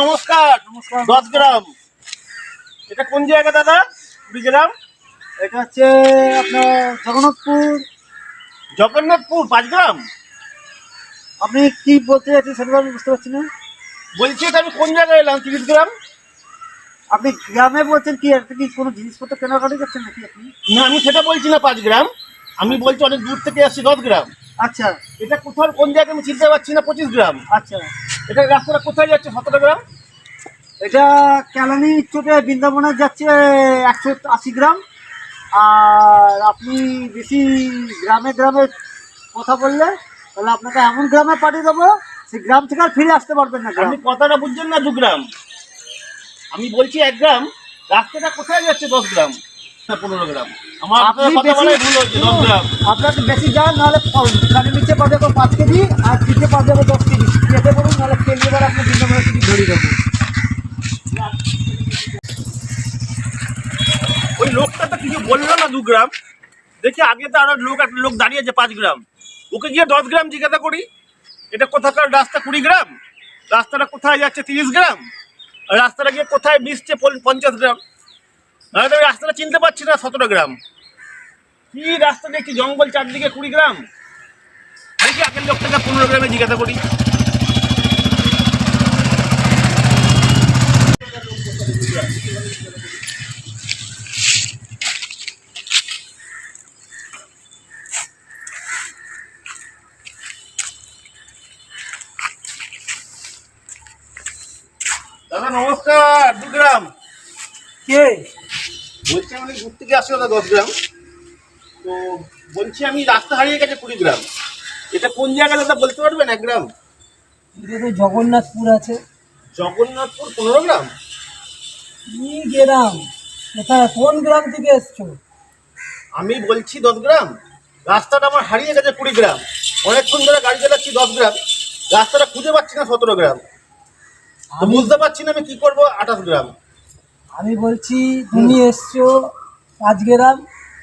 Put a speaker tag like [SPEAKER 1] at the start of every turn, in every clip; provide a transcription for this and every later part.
[SPEAKER 1] নমস্কার। 10 গ্রাম। এটা কোন জায়গা দাদা? 20 গ্রাম।
[SPEAKER 2] এটা হচ্ছে আপনার
[SPEAKER 1] জগন্নাথপুর 5 গ্রাম।
[SPEAKER 2] আপনি কি বলতে চাচ্ছেন সেটা আমি বুঝতে পারছি না।
[SPEAKER 1] বলছি এটা আমি কোন জায়গায় এলাম? 30 গ্রাম।
[SPEAKER 2] আপনি গ্রামে বলছেন কি? একটা কি কোনো জিনিসপত্র কেনাকাটি করছেন নাকি আপনি?
[SPEAKER 1] না, আমি সেটা বলছি না 5 গ্রাম। আমি বলছি অনেক দূর থেকে আসছি 10 গ্রাম।
[SPEAKER 2] আচ্ছা
[SPEAKER 1] এটা কোথাও কোন জায়গায় আমি চিনতে পারছি না। 25 গ্রাম।
[SPEAKER 2] আচ্ছা,
[SPEAKER 1] এটা রাস্তাটা কোথায় যাচ্ছে? 17 গ্রাম।
[SPEAKER 2] এটা ক্যালানি চোটে বৃন্দাবনে যাচ্ছে 180 গ্রাম। আর আপনি বেশি গ্রামে কথা বললে তাহলে আপনাকে এমন গ্রামে পাঠিয়ে দেবো, সেই গ্রাম থেকে আর ফিরে আসতে পারবেন না।
[SPEAKER 1] আপনি কথাটা বুঝছেন না। 2 গ্রাম। আমি বলছি 1 গ্রাম। রাস্তাটা কোথায় যাচ্ছে? 10 গ্রাম না 15 গ্রাম। আমার কথা বলাই ভুল হচ্ছে। 10 গ্রাম।
[SPEAKER 2] আপনাকে বেশি যান, নাহলে গাড়ি নিচে পাওয়া যাবে 5 কেজি আর পিঠে পাওয়া যাবে 10 কেজি। যেতে বলুন, নাহলে তেল এবার আপনি বৃন্দাবনের কেজি ধরিয়ে দেবো।
[SPEAKER 1] ওই লোকটা তো কিছু বললো না 2 গ্রাম। দেখি আগে তো আরো একটা লোক দাঁড়িয়েছে 5 গ্রাম। ওকে গিয়ে 10 গ্রাম জিজ্ঞাসা করি। এটা কোথাকার রাস্তা? 20 গ্রাম। রাস্তাটা কোথায় যাচ্ছে? 30 গ্রাম। আর রাস্তাটা গিয়ে কোথায় মিশছে? 50 গ্রাম। নাহলে তো আমি রাস্তাটা চিনতে পারছি না। 17 গ্রাম। কি রাস্তা দেখছি? জঙ্গল চারদিকে। 20 গ্রাম। দেখি আগের লোকটাকে 15 গ্রামে জিজ্ঞাসা করি। দাদা নমস্কার। 2 গ্রাম।
[SPEAKER 2] কে?
[SPEAKER 1] বলছি আমি দূর থেকে আসছি দাদা। 10 গ্রাম। তো বলছি আমি রাস্তা হারিয়ে গেছে 20 গ্রাম। এটা কোন জায়গা দাদা বলতে পারবেন? 1 গ্রাম।
[SPEAKER 2] এটা তো জগন্নাথপুর আছে।
[SPEAKER 1] জগন্নাথপুর 15 গ্রাম।
[SPEAKER 2] কি গ্রাম? কোথায়, কোন গ্রাম থেকে এসছো?
[SPEAKER 1] আমি বলছি 10 গ্রাম। রাস্তাটা আমার হারিয়ে গেছে 20 গ্রাম। অনেকক্ষণ ধরে গাড়ি চালাচ্ছি 10 গ্রাম। রাস্তাটা খুঁজে পাচ্ছি না 17 গ্রাম। তো বুঝতে পারছি না আমি কি করবো। 28 গ্রাম।
[SPEAKER 2] আমি বলছি তুমি এসছো 5 গ্রাম,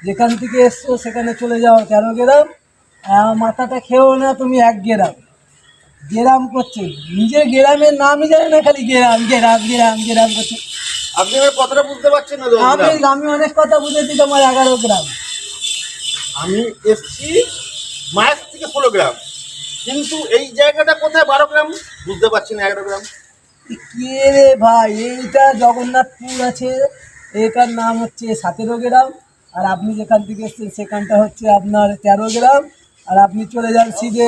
[SPEAKER 2] যেখান থেকে এসছো সেখানে চলে যাও 13 গ্রাম। মাথাটা খেও না, তুমি 1 গ্রাম গ্রাম করছে। নিজের গ্রামের নামই জানে না, খালি গ্রাম গ্রাম গ্রাম গ্রাম করছে।
[SPEAKER 1] আপনি আমার কথাটা বুঝতে পারছেন না? 10 গ্রাম।
[SPEAKER 2] আমি অনেক কথা বুঝেছি, তোমার 11 গ্রাম।
[SPEAKER 1] আমি এসছি মায়ের থেকে 16 গ্রাম। কিন্তু এই জায়গাটা কোথায়? 12 গ্রাম। বুঝতে পারছি না। 11 গ্রাম।
[SPEAKER 2] কে রে ভাই? এইটা জগন্নাথপুর আছে, এটার নাম হচ্ছে 17 গ্রাম। আর আপনি যেখান থেকে এসছেন সেখানটা হচ্ছে আপনার 13 গ্রাম। আর আপনি চলে যান সিধে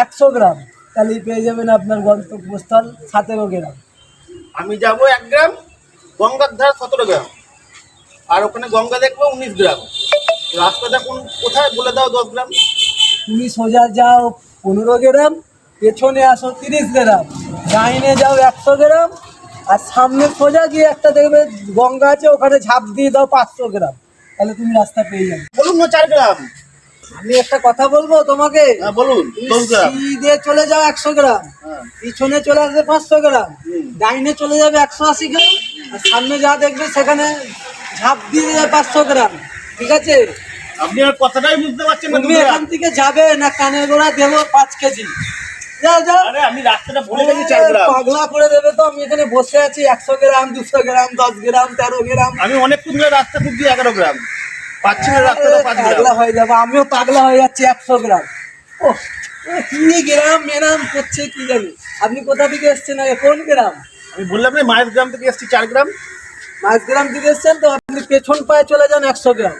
[SPEAKER 2] 100 গ্রাম, তাহলেই পেয়ে যাবেন আপনার গন্তব্যস্থল 17 গ্রাম।
[SPEAKER 1] আমি যাবো 1 গ্রাম। গঙ্গার ধার 17 গ্রাম। আর ওখানে গঙ্গা দেখবো 19 গ্রাম। রাস্তাটা কোথায় বলে দাও? 10 গ্রাম।
[SPEAKER 2] তুমি সোজা যাও 15 গ্রাম, পেছনে আসো 30 গ্রাম, ডাইনে যাও 100 গ্রাম, আর সামনে সোজা গিয়ে একটা দেখবে গঙ্গা আছে, ওখানে ঝাঁপ দিয়ে দাও 500 গ্রাম, তাহলে তুমি রাস্তা পেয়ে যাবে।
[SPEAKER 1] বলুন না 4 গ্রাম।
[SPEAKER 2] আমি একটা কথা বলবো তোমাকে।
[SPEAKER 1] হ্যাঁ বলুন। 10 গ্রাম।
[SPEAKER 2] সিধে চলে যাও 100 গ্রাম,
[SPEAKER 1] হ্যাঁ।
[SPEAKER 2] পিছনে চলে আসবে 500 গ্রাম, ডাইনে চলে যাবে 180 গ্রাম, আর সামনে যা দেখবে সেখানে ঝাঁপ দিয়ে দেবে 500 গ্রাম। ঠিক আছে?
[SPEAKER 1] আপনি আর কথাটাই বুঝতে পারছেন না। 2
[SPEAKER 2] তুমি
[SPEAKER 1] গ্রাম।
[SPEAKER 2] এখান থেকে যাবে না, কানের গোড়া দেবো 5 কেজি। যাও যাও।
[SPEAKER 1] আরে আমি রাস্তাটা ভুলে গেছি। 4 গ্রাম।
[SPEAKER 2] পাগলা করে দেবে তো। আমি এখানে বসে আছি 100 গ্রাম 200 গ্রাম 10 গ্রাম 13 গ্রাম।
[SPEAKER 1] আমি অনেকক্ষণ ধরে রাস্তা খুঁজছি 11 গ্রাম। পাচ্ছি না রাস্তাটা 5 গ্রাম।
[SPEAKER 2] পাগলা হয়ে যাবো, আমিও পাগলা হয়ে যাচ্ছি 100 গ্রাম। ও কি গ্রাম মেরাম করছে কি জানি। আপনি কোথা থেকে এসছেন? আগে কোন গ্রাম?
[SPEAKER 1] আমি বললাম না মায়ের গ্রাম থেকে এসেছি 4 গ্রাম।
[SPEAKER 2] 5 গ্রাম থেকে এসছেন তো আপনি পেছন পায়ে চলে যান 100 গ্রাম।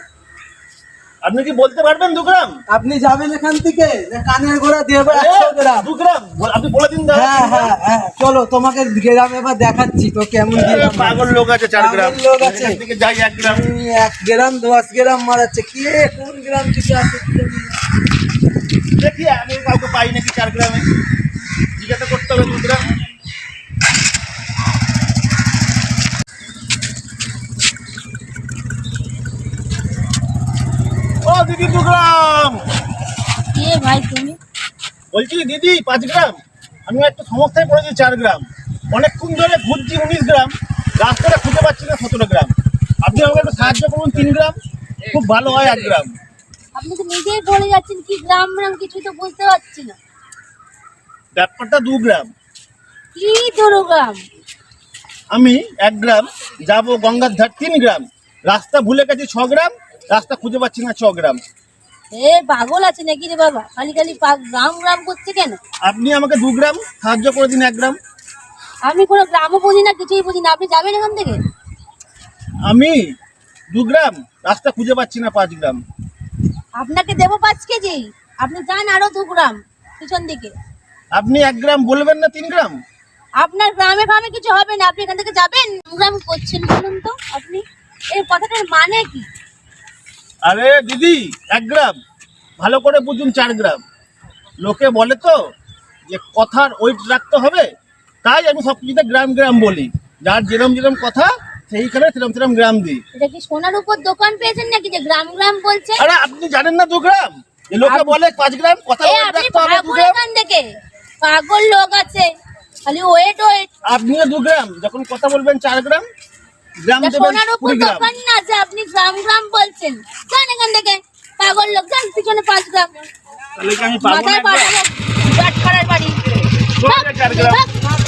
[SPEAKER 1] আপনি কি বলতে পারবেন 2 গ্রাম?
[SPEAKER 2] আপনি যাবেন এখান থেকে না, কানের গোড়া দেবো 100 গ্রাম।
[SPEAKER 1] 2 গ্রাম আপনি বলে দিন।
[SPEAKER 2] হ্যাঁ হ্যাঁ হ্যাঁ, চলো তোমাকে গ্রাম এবার দেখাচ্ছি তো কেমন গ্রাম।
[SPEAKER 1] পাগল লোক আছে 4 গ্রাম।
[SPEAKER 2] পাগল লোক আছে।
[SPEAKER 1] এখান থেকে যাই 1 গ্রাম।
[SPEAKER 2] 1 গ্রাম 10 গ্রাম মারাচ্ছে। কে কোন গ্রাম থেকে আসে কি জানি না।
[SPEAKER 1] দেখি আমি কাউকে পাই নাকি 4 গ্রামে। জিজ্ঞাসা করতে হবে 2 গ্রাম। ও দিদি 2 গ্রাম।
[SPEAKER 3] কে ভাই তুমি?
[SPEAKER 1] বলছি দিদি 5 গ্রাম। আমি একটা সমস্যায় পড়েছি 4 গ্রাম। অনেকক্ষণ ধরে ঘুরছি 19 গ্রাম। রাস্তাটা খুঁজে পাচ্ছি না 17 গ্রাম। আপনি আমাকে একটু সাহায্য করুন। 3 গ্রাম খুব ভালো হয়। 1 গ্রাম।
[SPEAKER 3] আপনি তো নিজেই বলে যাচ্ছেন কি গ্রাম গ্রাম, কিছুই তো বুঝতে পারছি না।
[SPEAKER 1] ব্যাপারটা 2 গ্রাম। 2 গ্রাম বলছি 2 গ্রাম। আপনি বলে দিন।
[SPEAKER 3] আপনি নিজেই বলে যাচ্ছেন কি গ্রাম গ্রাম, কিছুই তো বুঝতে পারছি না।
[SPEAKER 1] 2 গ্রাম।
[SPEAKER 3] কি 2 গ্রাম?
[SPEAKER 1] আমি 1 গ্রাম যাব গঙ্গার ধার 3 গ্রাম, রাস্তা ভুলে গেছি 6 গ্রাম, রাস্তা খুঁজে পাচ্ছি না 6 গ্রাম।
[SPEAKER 3] এ পাগল আছে নাকি রে বাবা? খালি খালি গ্রাম গ্রাম করছে কেন?
[SPEAKER 1] আপনি আমাকে 2 গ্রাম সাহায্য করে দিন 1 গ্রাম।
[SPEAKER 3] আমি কোনো গ্রামও বুঝি না, কিছুই বুঝি না। আপনি যাবেন এখান থেকে?
[SPEAKER 1] আমি 2 গ্রাম রাস্তা খুঁজে পাচ্ছি না 5 গ্রাম।
[SPEAKER 3] আপনাকে দেবো 5 কেজি, আপনি যান আরো 2 গ্রাম পিছন দিকে।
[SPEAKER 1] আপনি 1 গ্রাম বলবেন না 3 গ্রাম?
[SPEAKER 3] আপনার গ্রামে গ্রামে কিছু হবে না, আপনি এখান থেকে যাবেন। গ্রাম করছেন বলুন তো আপনি, এই কথাটার মানে কি?
[SPEAKER 1] আরে দিদি, 1 গ্রাম ভালো করে বুঝুন 4 গ্রাম। লোকে বলে তো যে কথার ওয়েট রাখতে হবে, তাই আমি সব কিছুতে গ্রাম গ্রাম বলি। যার যেরম যেরম কথা সেইখানে সেরম সেরম গ্রাম দিই।
[SPEAKER 3] এটা কি সোনার উপর দোকান পেয়েছেন নাকি যে গ্রাম গ্রাম বলছে?
[SPEAKER 1] আরে আপনি জানেন না 2 গ্রাম? যে লোকে বলে 5 গ্রাম, কথা
[SPEAKER 3] এ
[SPEAKER 1] ওয়েট
[SPEAKER 3] আপনি
[SPEAKER 1] রাখতে হবে 2
[SPEAKER 3] পাগল
[SPEAKER 1] গ্রাম।
[SPEAKER 3] এখান থেকে, পাগল লোক আছে খালি ওয়েট ওয়েট।
[SPEAKER 1] আপনিও 2 গ্রাম, যখন কথা বলবেন 4 গ্রাম, গ্রাম দেবেন
[SPEAKER 3] সোনার উপর
[SPEAKER 1] 20 গ্রাম।
[SPEAKER 3] দোকান না যে আপনি গ্রাম গ্রাম বলছেন। যান এখান থেকে, পাগল লোক, যান পিছনে 5 গ্রাম।
[SPEAKER 1] তাহলে কি আমি পাবো না
[SPEAKER 3] মাথায়
[SPEAKER 1] 1 গ্রাম?
[SPEAKER 3] বাড়ি, বাট করার বাড়ি।
[SPEAKER 1] সোনার 4 গ্রাম।
[SPEAKER 3] ভাগ।